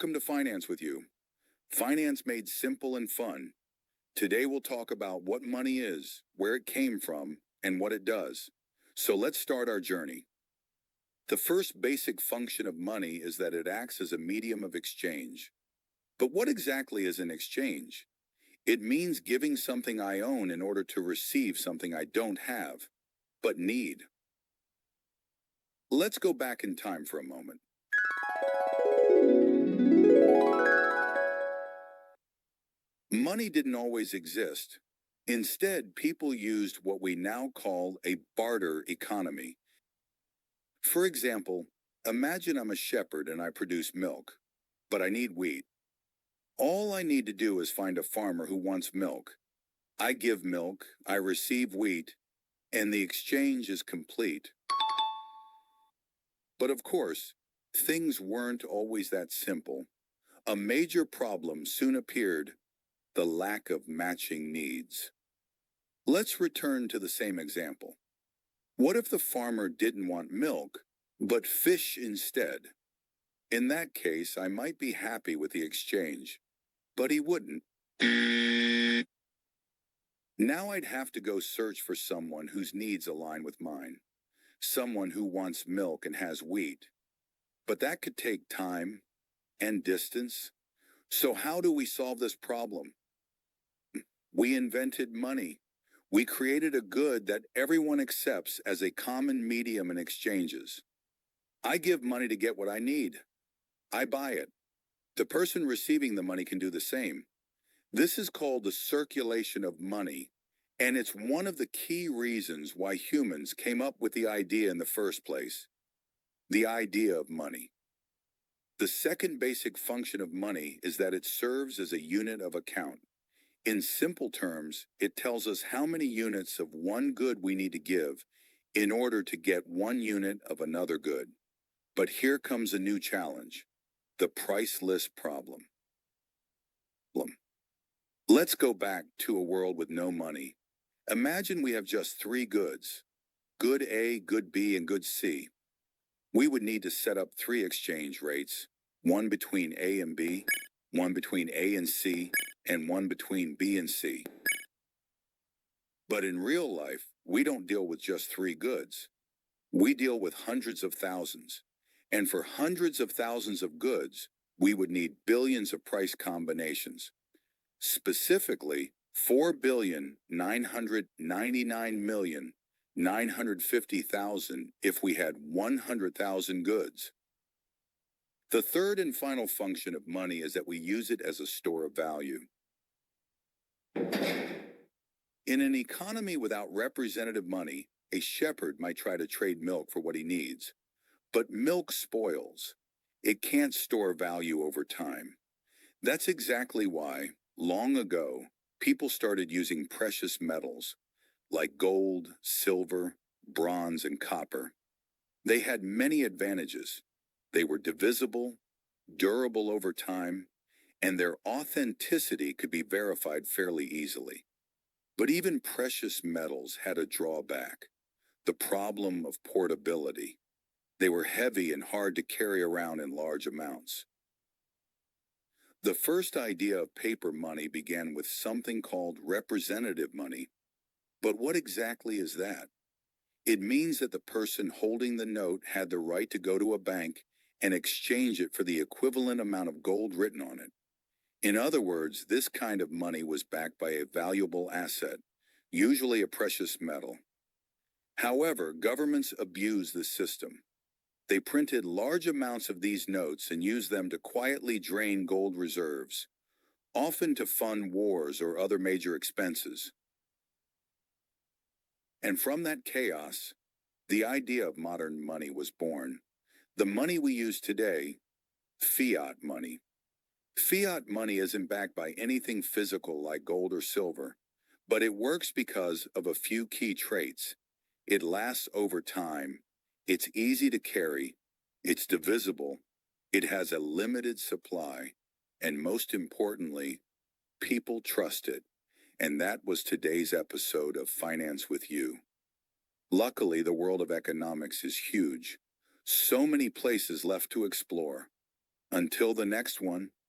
Welcome to Finance with You. Finance made simple and fun. Today we'll talk about what money is, where it came from, and what it does. So let's start our journey. The first basic function of money is that it acts as a medium of exchange. But what exactly is an exchange? It means giving something I own in order to receive something I don't have, but need. Let's go back in time for a moment. Money didn't always exist. Instead, people used what we now call a barter economy. For example, imagine I'm a shepherd and I produce milk, but I need wheat. All I need to do is find a farmer who wants milk. I give milk, I receive wheat, and the exchange is complete. But of course, things weren't always that simple. A major problem soon appeared: the lack of matching needs. Let's return to the same example. What if the farmer didn't want milk, but fish instead? In that case, I might be happy with the exchange, but he wouldn't. Now I'd have to go search for someone whose needs align with mine, someone who wants milk and has wheat. But that could take time and distance. So how do we solve this problem? We invented money. We created a good that everyone accepts as a common medium in exchanges. I give money to get what I need. I buy it. The person receiving the money can do the same. This is called the circulation of money, and it's one of the key reasons why humans came up with the idea in the first place. The idea of money. The second basic function of money is that it serves as a unit of account. In simple terms, it tells us how many units of one good we need to give in order to get one unit of another good. But here comes a new challenge: the price list problem. Let's go back to a world with no money. Imagine we have just three goods: good A, good B, and good C. We would need to set up three exchange rates: one between A and B, one between A and C, and one between B and C. But in real life, we don't deal with just three goods. We deal with hundreds of thousands. And for hundreds of thousands of goods, we would need billions of price combinations. Specifically, 4,999,950,000 if we had 100,000 goods. The third and final function of money is that we use it as a store of value. In an economy without representative money, a shepherd might try to trade milk for what he needs. But milk spoils. It can't store value over time. That's exactly why, long ago, people started using precious metals like gold, silver, bronze, and copper. They had many advantages. They were divisible, durable over time, and their authenticity could be verified fairly easily. But even precious metals had a drawback: the problem of portability. They were heavy and hard to carry around in large amounts. The first idea of paper money began with something called representative money. But what exactly is that? It means that the person holding the note had the right to go to a bank and exchange it for the equivalent amount of gold written on it. In other words, this kind of money was backed by a valuable asset, usually a precious metal. However, governments abused the system. They printed large amounts of these notes and used them to quietly drain gold reserves, often to fund wars or other major expenses. And from that chaos, the idea of modern money was born. The money we use today, fiat money. Fiat money isn't backed by anything physical like gold or silver, but it works because of a few key traits. It lasts over time. It's easy to carry, it's divisible, it has a limited supply, and most importantly, people trust it. And that was today's episode of Finance with You. Luckily, the world of economics is huge. So many places left to explore. Until the next one.